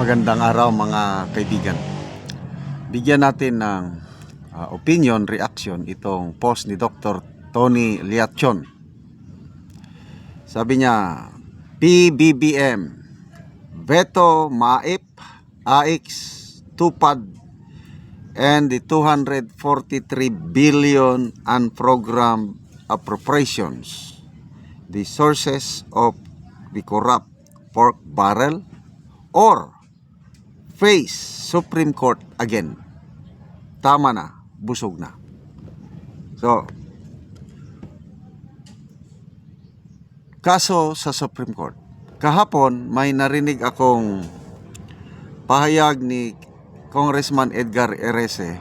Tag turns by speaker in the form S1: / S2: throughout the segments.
S1: Magandang araw mga kaibigan. Bigyan natin ng opinion, reaction itong post ni Dr. Tony Liachon. Sabi niya, PBBM, veto MAIP, AIX, TUPAD, and the 243 billion unprogrammed appropriations. The sources of the corrupt pork barrel or face Supreme Court again. Tama na, busog na. So, kaso sa Supreme Court. Kahapon may narinig akong pahayag ni Congressman Edgar Erese.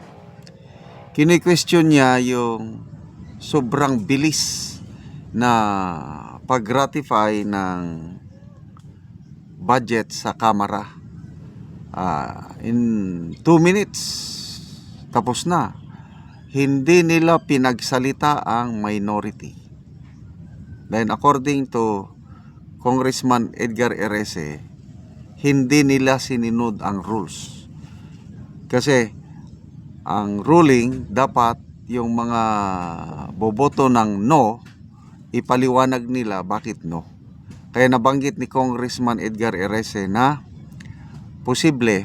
S1: Kini-question niya yung sobrang bilis na pag-ratify ng budget sa Kamara. In 2 minutes tapos na. Hindi nila pinagsalita ang minority. Then according to Congressman Edgar Erese, hindi nila sinunod ang rules. Kasi ang ruling dapat yung mga boboto ng no, ipaliwanag nila bakit no. Kaya nabanggit ni Congressman Edgar Erese na posible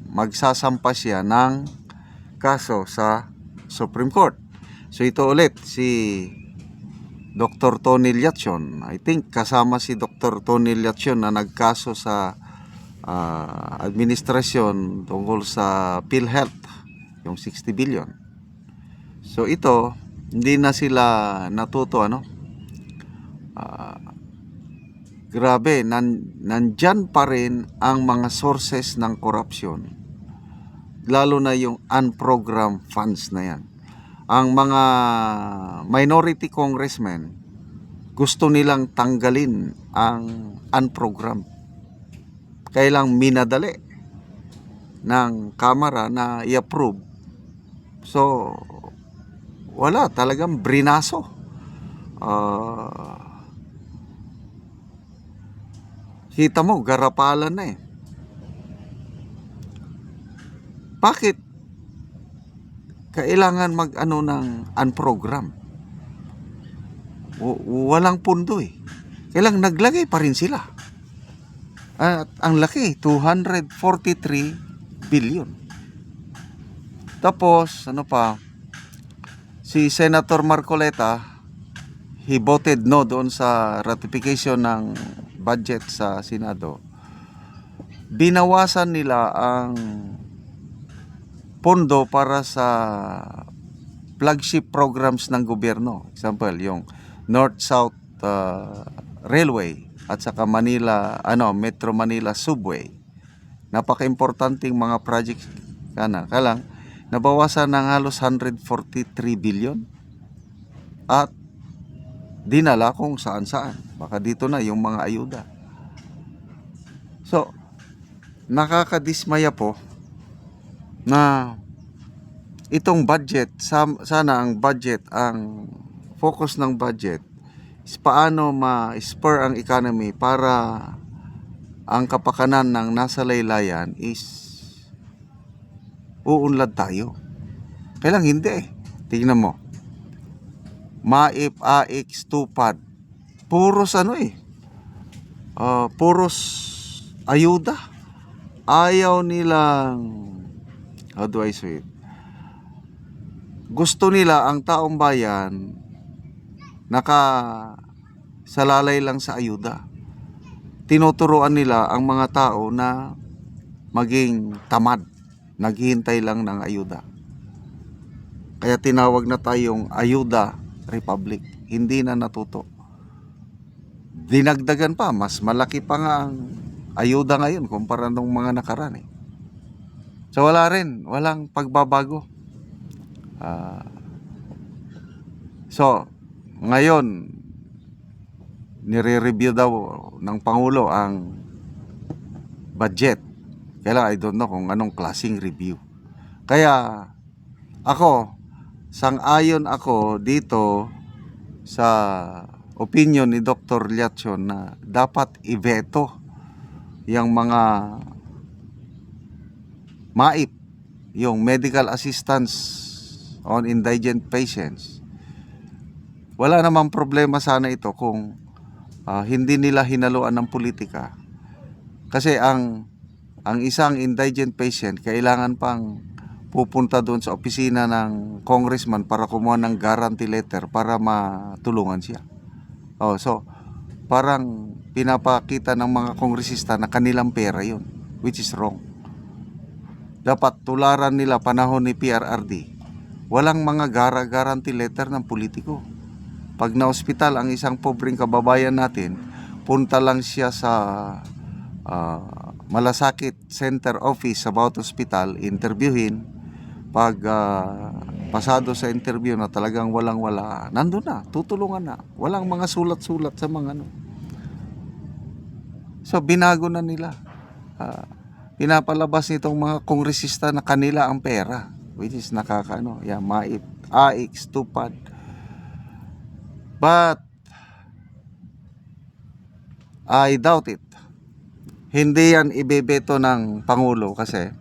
S1: magsasampa siya ng kaso sa Supreme Court. So ito ulit si Dr. Tony Liachon. I think kasama si Dr. Tony Liachon na nagkaso sa administrasyon tungkol sa PhilHealth, yung 60 billion. So ito, hindi na sila natuto grabe, nandyan pa rin ang mga sources ng korupsyon. Lalo na yung unprogrammed funds na yan. Ang mga minority congressmen, gusto nilang tanggalin ang unprogrammed. Kailang minadali ng Kamara na i-approve. So, wala, talagang brinaso. Kita mo, garapalan na eh. Bakit kailangan mag-ano ng unprogram? Walang pundo eh. Kailang naglagay pa rin sila. At ang laki, 243 billion. Tapos, ano pa, si Senator Marcoleta, he voted no doon sa ratification ng budget sa Senado. Binawasan nila ang pondo para sa flagship programs ng gobyerno. Example, yung North-South Railway at saka Metro Manila Subway. Napaka-importanting mga projects kalang nabawasan ng halos 143 billion at dinala kung saan-saan. Baka dito na yung mga ayuda. So, nakakadismaya po na itong budget, sana ang budget, ang focus ng budget is paano ma-spur ang economy para ang kapakanan ng nasa laylayan is uunlad tayo. Kailang hindi. Tingnan mo. MAIP, AIX, TUPAD, puros puros ayuda. Ayaw nilang, how do I say it? Gusto nila ang taong bayan nakasalalay lang sa ayuda. Tinuturuan nila ang mga tao na maging tamad, naghihintay lang ng ayuda. Kaya tinawag na tayong ayuda republic. Hindi na natuto. Dinagdagan pa, mas malaki pa nga ang ayuda ngayon kumpara nung mga nakaraan eh. So walang pagbabago. So ngayon nire-review daw ng Pangulo ang budget. Kaya I don't know kung anong klaseng review. Kaya ako, sang-ayon ako dito sa opinion ni Dr. Liachon na dapat i-veto yung mga MAIP, yung medical assistance on indigent patients. Wala namang problema sana ito kung hindi nila hinaluan ng politika. Kasi ang isang indigent patient kailangan pang pupunta doon sa opisina ng congressman para kumuha ng guarantee letter para matulungan siya. So parang pinapakita ng mga kongresista na kanilang pera yun, which is wrong. Dapat tularan nila panahon ni PRRD. Walang mga guarantee letter ng politiko. Pag na-hospital ang isang pobreng kababayan natin, punta lang siya sa Malasakit Center Office sa bawat hospital, interviewin. Pag pasado sa interview na talagang walang-wala, nandun na, tutulungan na. Walang mga sulat-sulat sa mga ano. So binago na nila. Pinapalabas nitong mga kongresista na kanila ang pera, which is MAIP, AIX, TUPAD. But I doubt it. Hindi yan ibebeto ng Pangulo kasi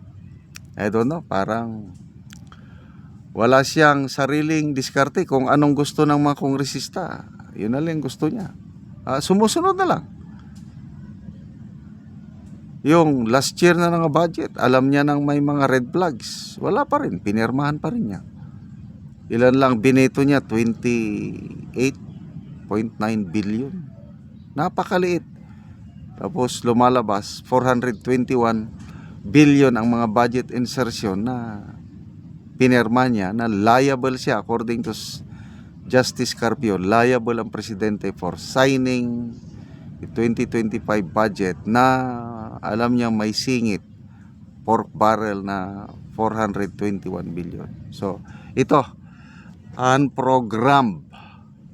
S1: I don't know, parang wala siyang sariling diskarte kung anong gusto ng mga kongresista. Yun na lang gusto niya. Sumusunod na lang. Yung last year na ng budget, alam niya nang may mga red flags. Wala pa rin, pinirmahan pa rin niya. Ilan lang bineto niya? 28.9 billion. Napakaliit. Tapos lumalabas 421 billion ang mga budget insertion na pinirma niya, na liable siya according to Justice Carpio. Liable ang presidente for signing the 2025 budget na alam niya may singit pork barrel na 421 billion. So ito unprogrammed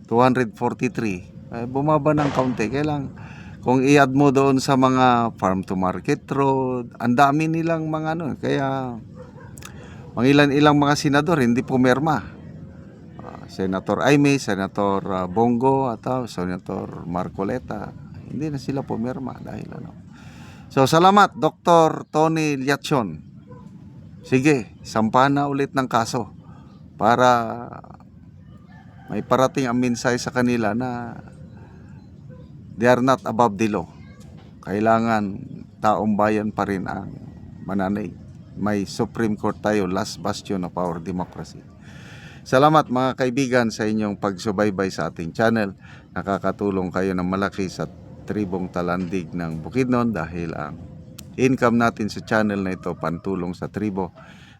S1: 243, bumaba ng kaunti. Kailang kung i-add mo doon sa mga farm to market road, ang dami nilang mga kaya ilang mga senador hindi pumirma. Senator Aimee, Senator Bongo at Senator Marcoleta, hindi na sila pumirma dahil So salamat Dr. Tony Liachon. Sige, sampahan na ulit ng kaso para may parating ang mensahe sa kanila na they are not above the law. Kailangan taong bayan pa rin ang mananaig. May Supreme Court tayo, last bastion of our democracy. Salamat mga kaibigan sa inyong pagsubaybay sa ating channel. Nakakatulong kayo ng malaki sa tribong Talandig ng Bukidnon dahil ang income natin sa channel na ito pantulong sa tribo.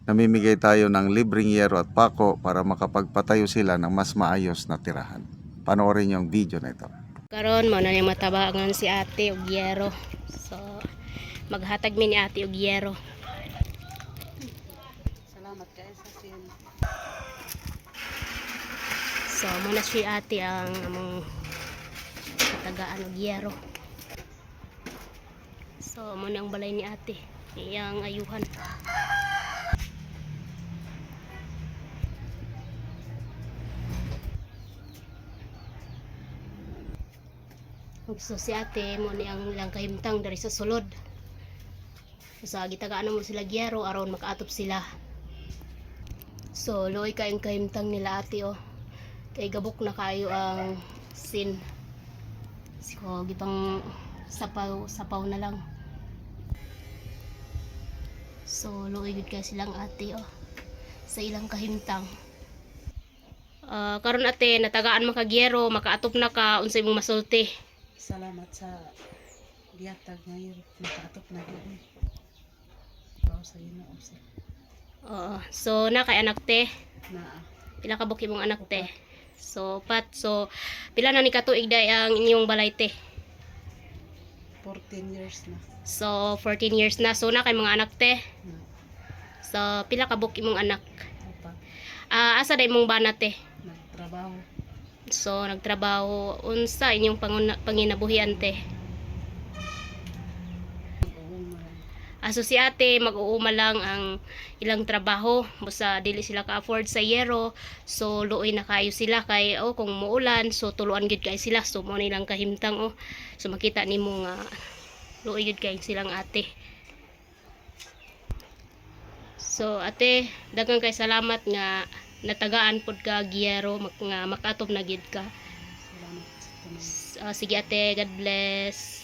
S1: Namimigay tayo ng libreng yero at pako para makapagpatayo sila ng mas maayos na tirahan. Panoorin yung video na ito.
S2: Karon mo na yung matabangan si ate og yero. So maghatag mi ni ate og yero.
S3: Salamat kayo sa sin.
S2: So muna si ate ang among tagaan og yero. So muna ang balay ni ate, iyang ayuhan. So si ate mo ni ang ilang kahimtang dari sa sulod. Sa gitagaan mo sila gyero aron makaatop sila. So loy kaayong kahimtang nila ate kay gabok na kayo ang sin. So gipang sapaw na lang. So loy gid kay silang ate sa ilang kahimtang. Karon ate natagaan man ka gyero, makaatop na ka unsay imong masulti.
S3: Salamat sa gihatag ngayon. Nakaatop na din. Ikaw sa Ginoo sa.
S2: So na kay anak te.
S3: Na.
S2: Pila ka buki mong anak te? So pila na ni katuig day ang inyong balay te?
S3: 14 years na.
S2: So 14 years na. So na kay mga anak te?
S3: Na.
S2: So pila ka buki mong anak?
S3: Apa.
S2: Asa day mong bana te?
S3: Nagtrabaho.
S2: So nagtrabaho unsa inyong panginabuhian te? So si ate mag-uuma lang ang ilang trabaho basta dili sila ka-afford sa yero. So luoy na kayo sila kay kung muulan so tuluan gid kay sila. So mo nilang kahimtang so makita nimo nga luoy gid kay silang ate. So ate, daghang kay salamat nga natagaan pod ka giyero nga makatob na gid ka.
S3: Salamat sa tanan.
S2: Sige ate, God bless.